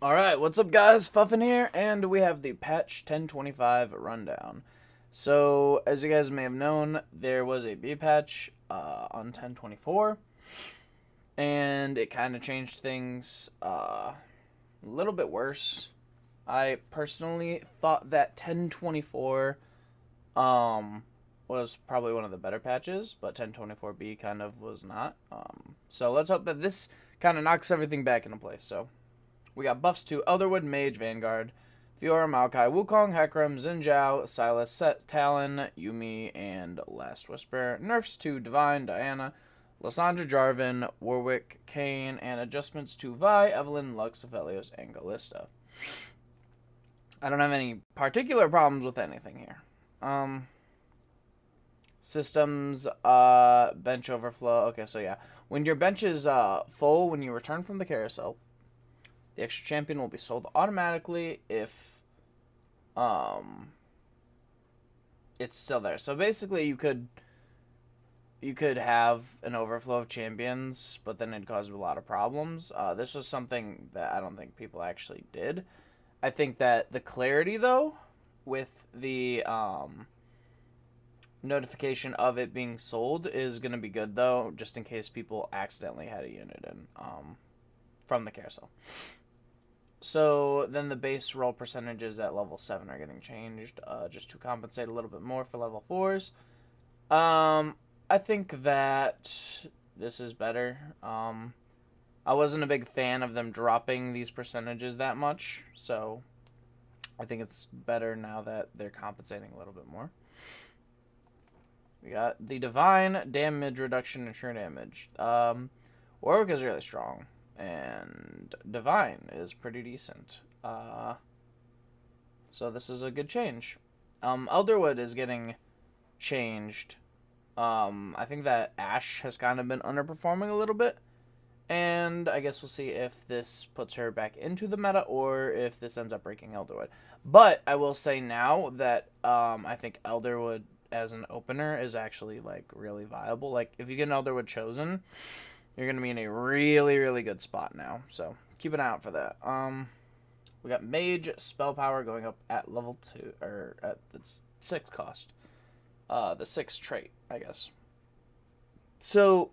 Alright, what's up guys? Fuffin here, and we have the patch 1025 rundown. So, as you guys may have known, there was a B patch on 1024, and it kind of changed things a little bit worse. I personally thought that 1024 was probably one of the better patches, but 1024B kind of was not. So let's hope that this kind of knocks everything back into place. So we got buffs to Elderwood, Mage, Vanguard, Fiora, Maokai, Wukong, Hecarim, Xin Zhao, Silas, Set, Talon, Yuumi, and Last Whisper. Nerfs to Divine, Diana, Lysandra, Jarvan, Warwick, Kayn, and adjustments to Vi, Evelynn, Lux, Aphelios, and Callista. I don't have any particular problems with anything here. Systems, bench overflow. Okay, so yeah. When your bench is full, when you return from the carousel, the extra champion will be sold automatically if it's still there. So basically you could have an overflow of champions, but then it'd cause a lot of problems. This was something that I don't think people actually did. I think that the clarity, though, with the notification of it being sold is going to be good, though, just in case people accidentally had a unit in from the carousel. So then the base roll percentages at level 7 are getting changed, just to compensate a little bit more for level 4s. I think that this is better. I wasn't a big fan of them dropping these percentages that much, so I think it's better now that they're compensating a little bit more. We got the Divine damage reduction and true damage. Warwick is really strong, and Divine is pretty decent. So this is a good change. Elderwood is getting changed. I think that Ashe has kind of been underperforming a little bit. And I guess we'll see if this puts her back into the meta or if this ends up breaking Elderwood. But I will say now that I think Elderwood as an opener is actually like really viable. Like if you get an Elderwood chosen, you're gonna be in a really, really good spot now. So keep an eye out for that. We got Mage spell power going up at level 2 or at the 6th cost. The 6th trait, I guess. So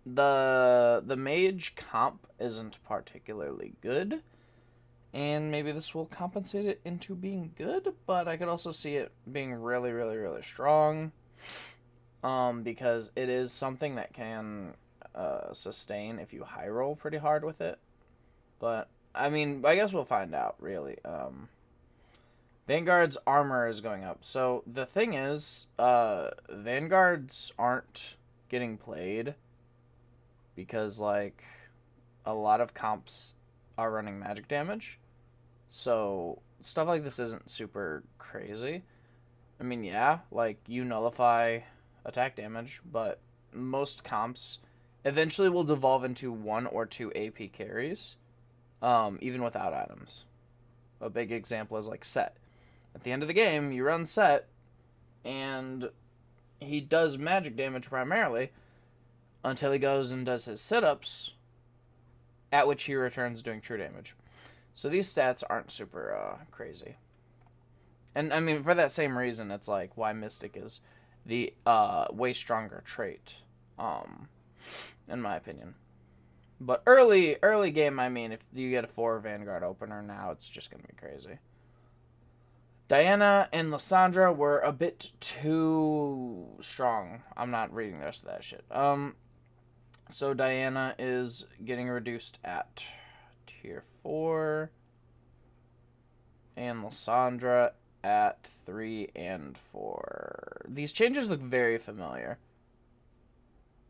the mage comp isn't particularly good, and maybe this will compensate it into being good, but I could also see it being really, really, really strong, because it is something that can sustain if you high roll pretty hard with it. But I mean, I guess we'll find out, really. Vanguard's armor is going up. So the thing is, Vanguards aren't getting played because, like, a lot of comps are running magic damage. So stuff like this isn't super crazy. I mean, yeah, like, you nullify attack damage, but most comps eventually will devolve into 1 or 2 AP carries, even without items. A big example is, like, Set. At the end of the game, you run Set, and he does magic damage primarily until he goes and does his sit-ups, at which he returns doing true damage. So these stats aren't super crazy. And, I mean, for that same reason, it's like why Mystic is the way stronger trait, in my opinion. But early game, I mean, if you get a 4 Vanguard opener now, it's just going to be crazy. Diana and Lysandra were a bit too strong. I'm not reading the rest of that shit. So Diana is getting reduced at tier 4. And Lysandra at 3 and 4. These changes look very familiar.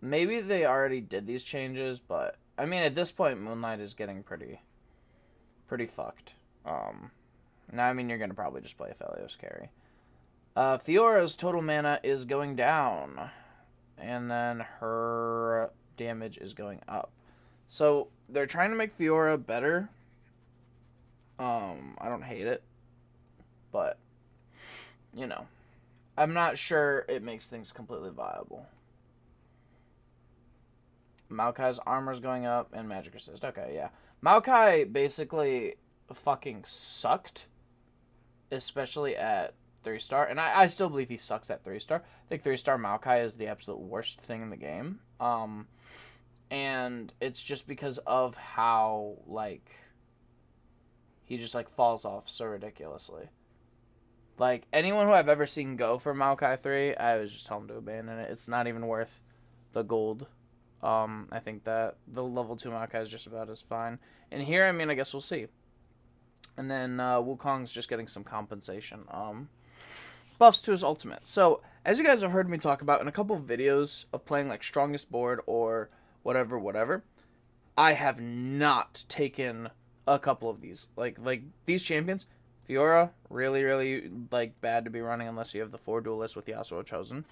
Maybe they already did these changes, but I mean, at this point, Moonlight is getting pretty fucked. Now, I mean, you're going to probably just play Aphelios carry. Fiora's total mana is going down. And then her damage is going up. So, they're trying to make Fiora better. I don't hate it. But, you know. I'm not sure it makes things completely viable. Maokai's armor's going up and magic resist. Okay, yeah. Maokai basically fucking sucked, especially at 3-star, and I still believe he sucks at 3-star. I think 3-star Maokai is the absolute worst thing in the game. And it's just because of how, like, he just, like, falls off so ridiculously. Like, anyone who I've ever seen go for Maokai 3, I was just telling them to abandon it. It's not even worth the gold. I think that the level 2 Maokai is just about as fine. And here, I mean, I guess we'll see. And then Wukong's just getting some compensation. Buffs to his ultimate. So, as you guys have heard me talk about in a couple of videos of playing, like, strongest board or whatever, I have not taken a couple of these. Like these champions, Fiora, really, like, bad to be running unless you have the 4 duelist with Yasuo Chosen.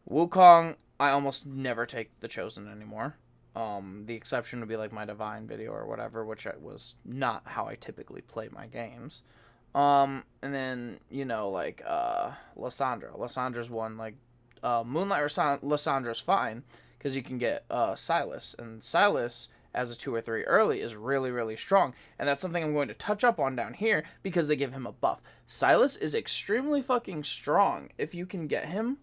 Wukong, I almost never take the Chosen anymore. The exception would be, like, my Divine video or whatever, which was not how I typically play my games. And then, you know, like, Lissandra. Lissandra's one, like, Moonlight Lissandra's fine, because you can get Silas, and Silas as a 2 or 3 early is really strong, and that's something I'm going to touch up on down here because they give him a buff. Silas is extremely fucking strong if you can get him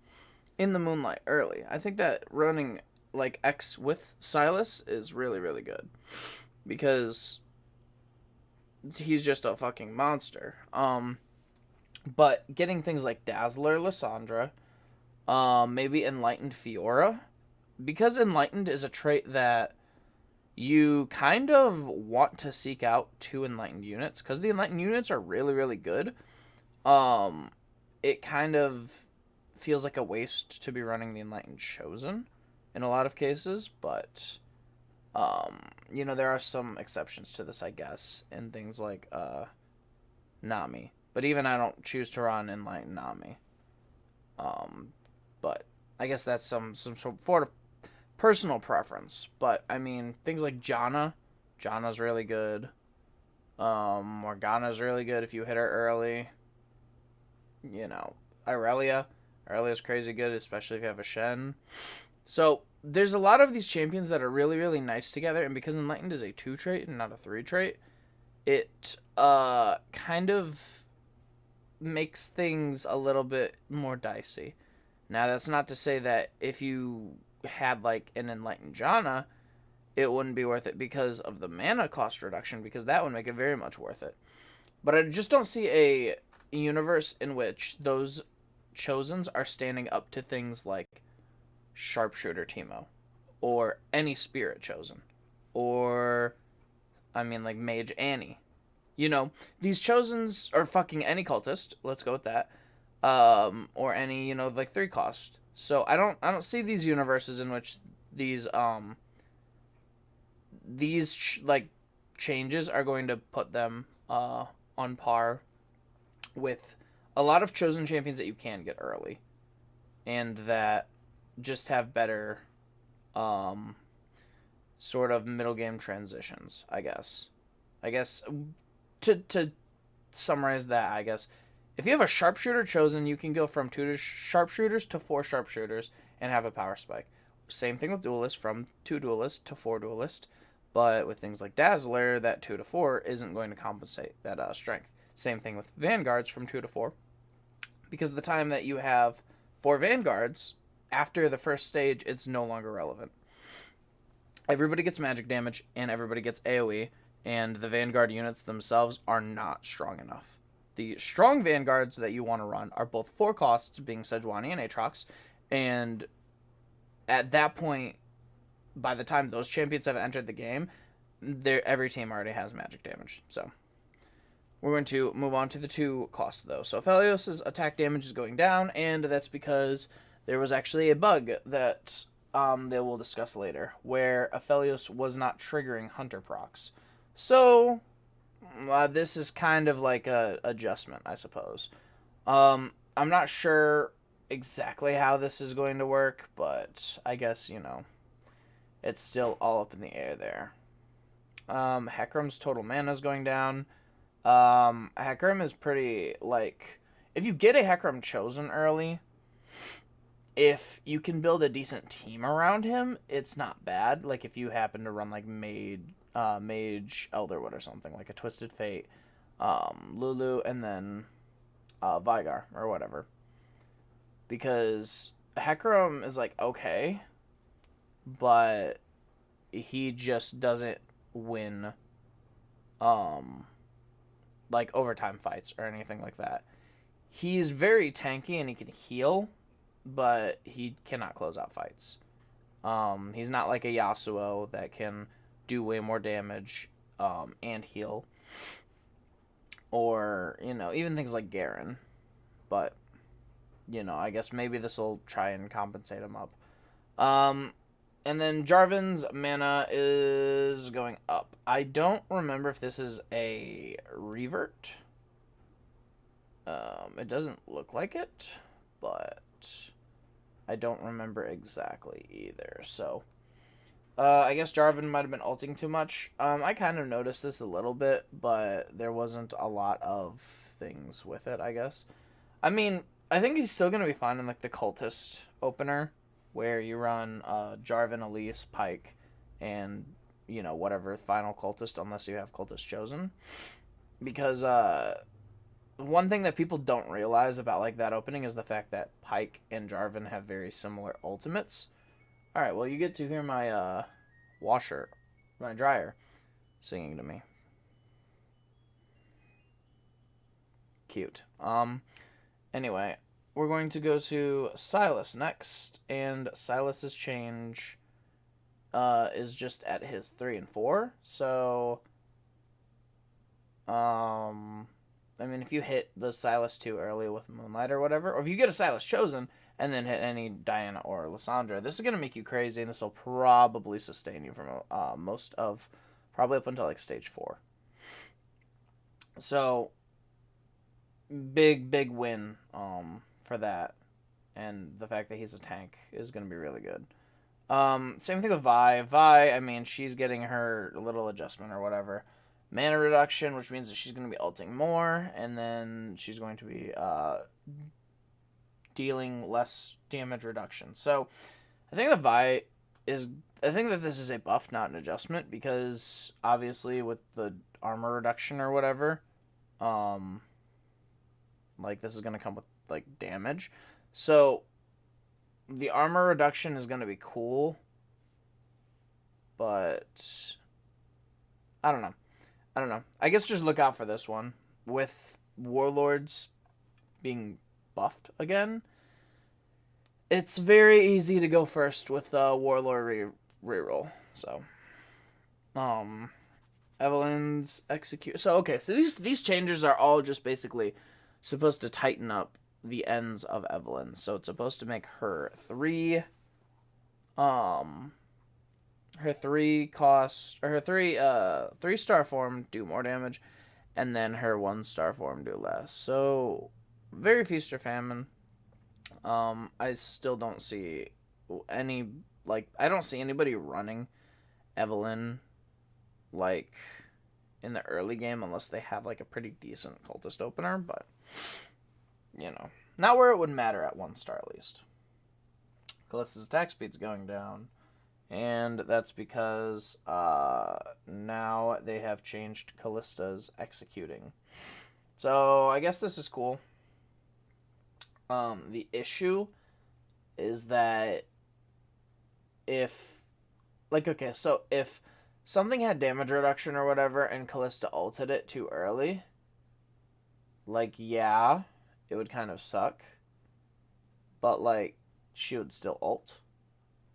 in the Moonlight early. I think that running, like, X with Silas is really good because he's just a fucking monster. But getting things like Dazzler Lissandra, maybe Enlightened Fiora, because Enlightened is a trait that you kind of want to seek out 2 Enlightened units, because the Enlightened units are really good. It kind of feels like a waste to be running the Enlightened Chosen in a lot of cases, but you know, there are some exceptions to this, I guess, in things like Nami. But even I don't choose to run Enlightened Nami. But I guess that's some sort of personal preference. But I mean, things like Janna's really good. Morgana's really good if you hit her early. You know, Irelia's crazy good, especially if you have a Shen. So there's a lot of these champions that are really nice together, and because Enlightened is a 2 trait and not a 3 trait, it kind of makes things a little bit more dicey. Now, that's not to say that if you had, like, an Enlightened Janna, it wouldn't be worth it because of the mana cost reduction, because that would make it very much worth it. But I just don't see a universe in which those Chosens are standing up to things like Sharpshooter Teemo, or any Spirit Chosen, or, I mean, like, Mage Annie. You know, these Chosens, or fucking any cultist, let's go with that, or any, you know, like, 3 cost. So I don't see these universes in which these like, changes are going to put them on par with a lot of Chosen champions that you can get early, and that just have better sort of middle game transitions, I guess. To summarize that, I guess, if you have a Sharpshooter Chosen, you can go from 2 Sharpshooters to 4 Sharpshooters and have a power spike. Same thing with Duelist, from 2 Duelist to 4 Duelist. But with things like Dazzler, that 2 to 4 isn't going to compensate that strength. Same thing with Vanguards from 2 to 4. Because the time that you have 4 Vanguards, after the first stage, it's no longer relevant. Everybody gets magic damage, and everybody gets AoE, and the Vanguard units themselves are not strong enough. The strong Vanguards that you want to run are both 4 costs, being Sejuani and Aatrox, and at that point, by the time those champions have entered the game, every team already has magic damage. So we're going to move on to the 2 costs, though. So Aphelios' attack damage is going down, and that's because there was actually a bug that they will discuss later, where Aphelios was not triggering Hunter procs. So this is kind of like a adjustment, I suppose. I'm not sure exactly how this is going to work, but I guess, you know, it's still all up in the air there. Hecarim's total mana is going down. Hecarim is pretty, like, if you get a Hecarim Chosen early, if you can build a decent team around him, it's not bad. Like, if you happen to run, like, Mage, Mage Elderwood or something, like a Twisted Fate, Lulu, and then Vigar or whatever. Because Hecarim is like okay, but he just doesn't win like overtime fights or anything like that. He's very tanky and he can heal, but he cannot close out fights. He's not like a Yasuo that can do way more damage and heal. Or, even things like Garen. But, I guess maybe this will try and compensate him up. And then Jarvan's mana is going up. I don't remember if this is a revert. It doesn't look like it, but I don't remember exactly either. So, I guess Jarvan might have been ulting too much. I kind of noticed this a little bit, but there wasn't a lot of things with it, I guess. I mean, I think he's still going to be fine in, like, the Cultist opener, where you run Jarvan, Elise, Pyke, and, whatever final Cultist, unless you have Cultist Chosen. Because, one thing that people don't realize about, like, that opening is the fact that Pyke and Jarvan have very similar ultimates. Alright, well, you get to hear my, my dryer, singing to me. Cute. Anyway, we're going to go to Sylas next, and Sylas's change, is just at his 3 and 4, so, I mean, if you hit the Sylas too early with Moonlight or whatever, or if you get a Sylas Chosen and then hit any Diana or Lissandra, this is going to make you crazy, and this will probably sustain you from probably up until, like, stage 4. So, big win for that, and the fact that he's a tank is going to be really good. Same thing with Vi. I mean, she's getting her little adjustment or whatever. Mana reduction, which means that she's going to be ulting more, and then she's going to be dealing less damage reduction. So, I think that this is a buff, not an adjustment, because obviously with the armor reduction or whatever, like, this is going to come with, like, damage. So, the armor reduction is going to be cool, but I don't know. I guess just look out for this one. With Warlords being buffed again, it's very easy to go first with Warlord reroll. So, Evelyn's execute. So, okay, so these changes are all just basically supposed to tighten up the ends of Evelyn. So it's supposed to make her 3 3-star form do more damage, and then her 1-star form do less. So very feast or famine. I still don't see I don't see anybody running Evelyn like in the early game unless they have like a pretty decent cultist opener, but not where it would matter at 1-star at least. Callista's attack speed's going down, and that's because now they have changed Callista's executing. So I guess this is cool. The issue is that if something had damage reduction or whatever and Callista ulted it too early, it would kind of suck. But, she would still ult.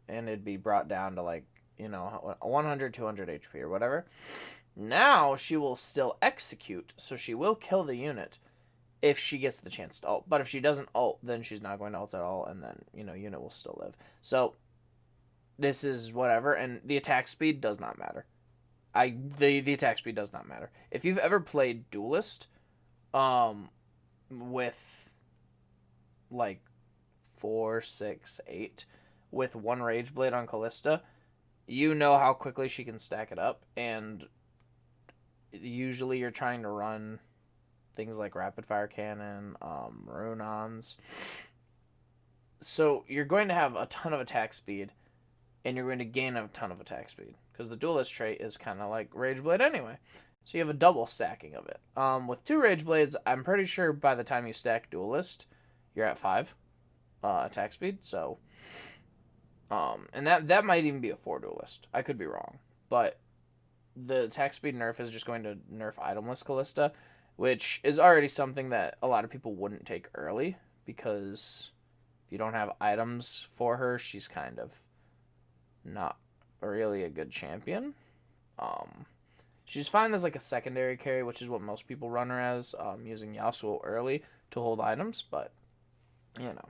And it'd be brought down to, 100, 200 HP or whatever. Now, she will still execute, so she will kill the unit if she gets the chance to ult. But if she doesn't ult, then she's not going to ult at all, and then, unit will still live. So, this is whatever, and the attack speed does not matter. The attack speed does not matter. If you've ever played Duelist, with 4, 6, 8 with 1 Rage Blade on Callista, you know how quickly she can stack it up, and usually you're trying to run things like Rapid Fire Cannon, Runons. So you're going to have a ton of attack speed, and you're going to gain a ton of attack speed, because the Duelist trait is kind of like Rage Blade anyway. So you have a double stacking of it. With 2 Rage Blades, I'm pretty sure by the time you stack Duelist, you're at 5 attack speed. So, and that might even be a 4 Duelist. I could be wrong, but the attack speed nerf is just going to nerf itemless Callista, which is already something that a lot of people wouldn't take early, because if you don't have items for her, she's kind of not really a good champion. She's fine as like a secondary carry, which is what most people run her as, using Yasuo early to hold items, but, you know,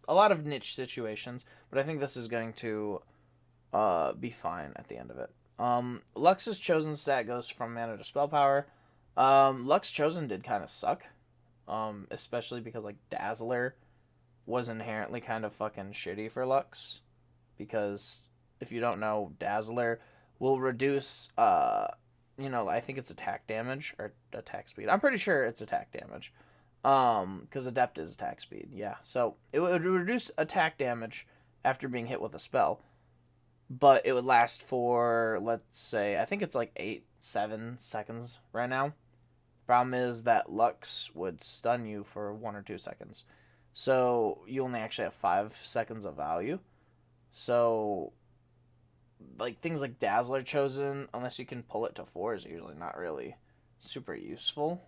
a lot of niche situations, but I think this is going to be fine at the end of it. Lux's Chosen stat goes from mana to spell power. Lux Chosen did kind of suck, especially because, like, Dazzler was inherently kind of fucking shitty for Lux, because if you don't know, Dazzler will reduce, I think it's attack damage or attack speed. I'm pretty sure it's attack damage, because Adept is attack speed, yeah. So it would reduce attack damage after being hit with a spell, but it would last for, let's say, I think it's like 7 seconds right now. Problem is that Lux would stun you for 1 or 2 seconds. So you only actually have 5 seconds of value. So, like, things like Dazzler Chosen, unless you can pull it to 4, is usually not really super useful.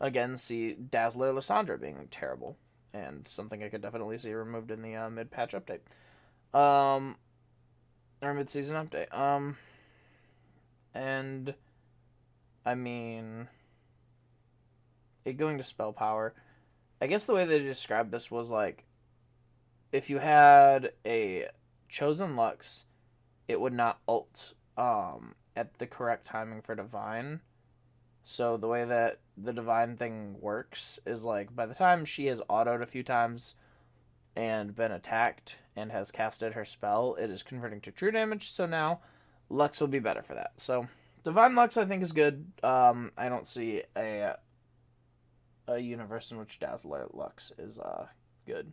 Again, see Dazzler Lysandra being terrible, and something I could definitely see removed in the mid-patch update. Or mid-season update. And, I mean, it going to spell power, I guess the way they described this was, like, if you had a Chosen Lux, it would not ult at the correct timing for Divine. So the way that the Divine thing works is, like, by the time she has autoed a few times and been attacked and has casted her spell, it is converting to true damage. So now Lux will be better for that. So Divine Lux, I think, is good. I don't see a universe in which Dazzler Lux is good.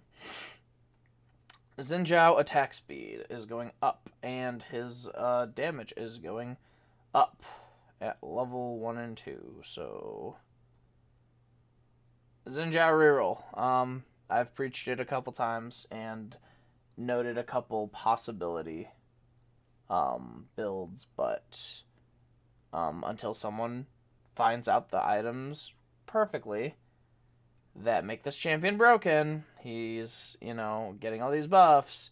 Xin Zhao attack speed is going up, and his damage is going up at level 1 and 2. So Xin Zhao reroll. I've preached it a couple times and noted a couple possibility builds, but until someone finds out the items perfectly that make this champion broken, he's, getting all these buffs,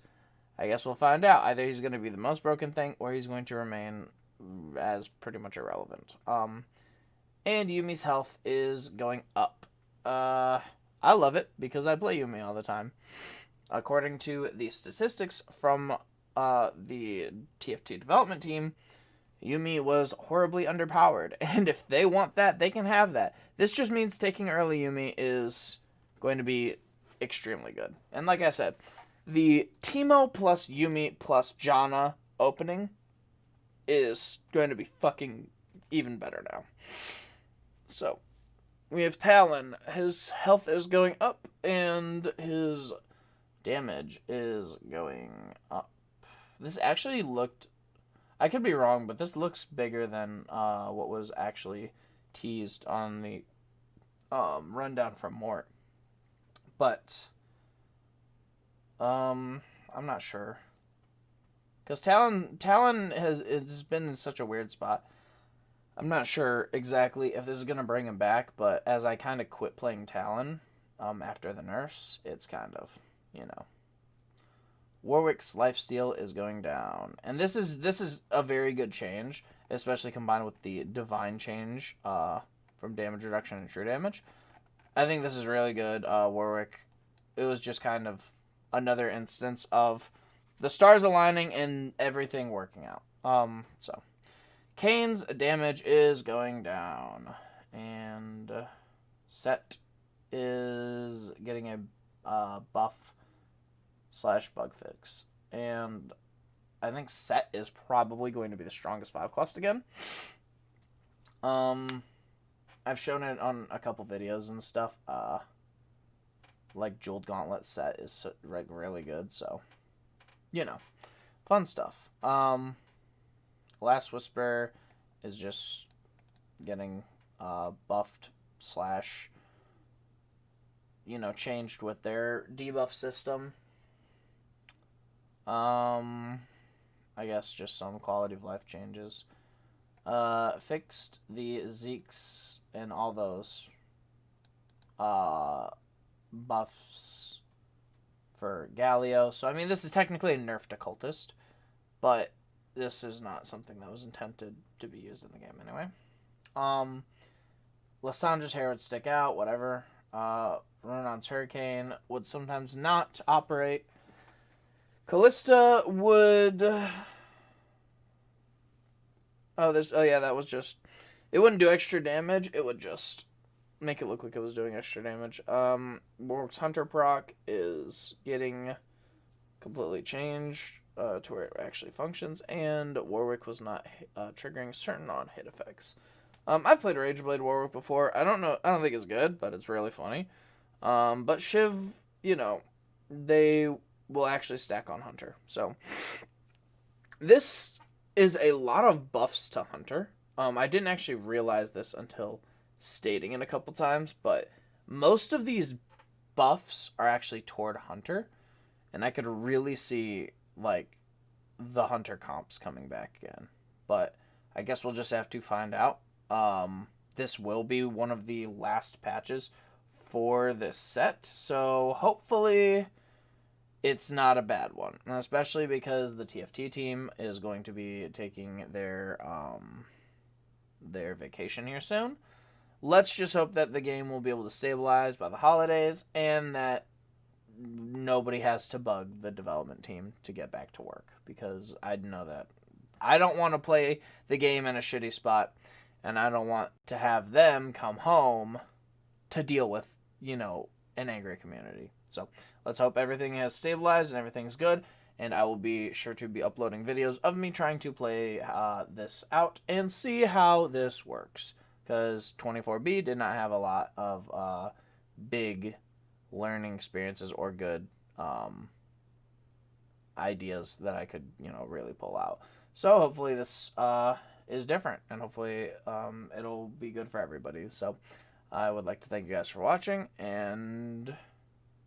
I guess we'll find out. Either he's going to be the most broken thing, or he's going to remain as pretty much irrelevant. And Yumi's health is going up. I love it, because I play Yumi all the time. According to the statistics from the TFT development team, Yumi was horribly underpowered, and if they want that, they can have that. This just means taking early Yumi is going to be extremely good. And like I said, the Teemo plus Yumi plus Janna opening is going to be fucking even better now. So, we have Talon. His health is going up, and his damage is going up. This actually looked... I could be wrong, but this looks bigger than what was actually teased on the rundown from Mort. But I'm not sure, because Talon has been in such a weird spot. I'm not sure exactly if this is gonna bring him back, but as I kind of quit playing Talon after the nerfs, it's kind of, Warwick's lifesteal is going down, and this is a very good change, especially combined with the divine change from damage reduction and true damage. I think this is really good. Warwick, it was just kind of another instance of the stars aligning and everything working out. So Kane's damage is going down, and Set is getting a buff / bug fix, and I think Set is probably going to be the strongest 5 cost again. I've shown it on a couple videos and stuff. Like Jeweled Gauntlet Set is really good, so fun stuff. Last Whisper is just getting buffed slash, changed with their debuff system. I guess just some quality of life changes. Fixed the Zeeks and all those buffs for Galio. So, I mean, this is technically a nerfed occultist, but this is not something that was intended to be used in the game anyway. Lissandra's hair would stick out, whatever. Ronon's Hurricane would sometimes not operate. Callista would... that was just... It wouldn't do extra damage, it would just make it look like it was doing extra damage. Warwick's Hunter proc is getting completely changed to where it actually functions, and Warwick was not triggering certain non-hit effects. I've played Rageblade Warwick before. I don't think it's good, but it's really funny. But Shiv, they will actually stack on Hunter. So, this is a lot of buffs to Hunter. I didn't actually realize this until stating it a couple times, but most of these buffs are actually toward Hunter, and I could really see, the Hunter comps coming back again. But I guess we'll just have to find out. This will be one of the last patches for this set, so hopefully it's not a bad one, especially because the TFT team is going to be taking their vacation here soon. Let's just hope that the game will be able to stabilize by the holidays and that nobody has to bug the development team to get back to work, because I know that I don't want to play the game in a shitty spot, and I don't want to have them come home to deal with, an angry community. So let's hope everything has stabilized and everything's good, and I will be sure to be uploading videos of me trying to play this out and see how this works, because 24B did not have a lot of big learning experiences or good ideas that I could, really pull out. So hopefully this is different, and hopefully it'll be good for everybody. So I would like to thank you guys for watching, and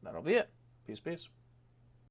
that'll be it. Peace, peace.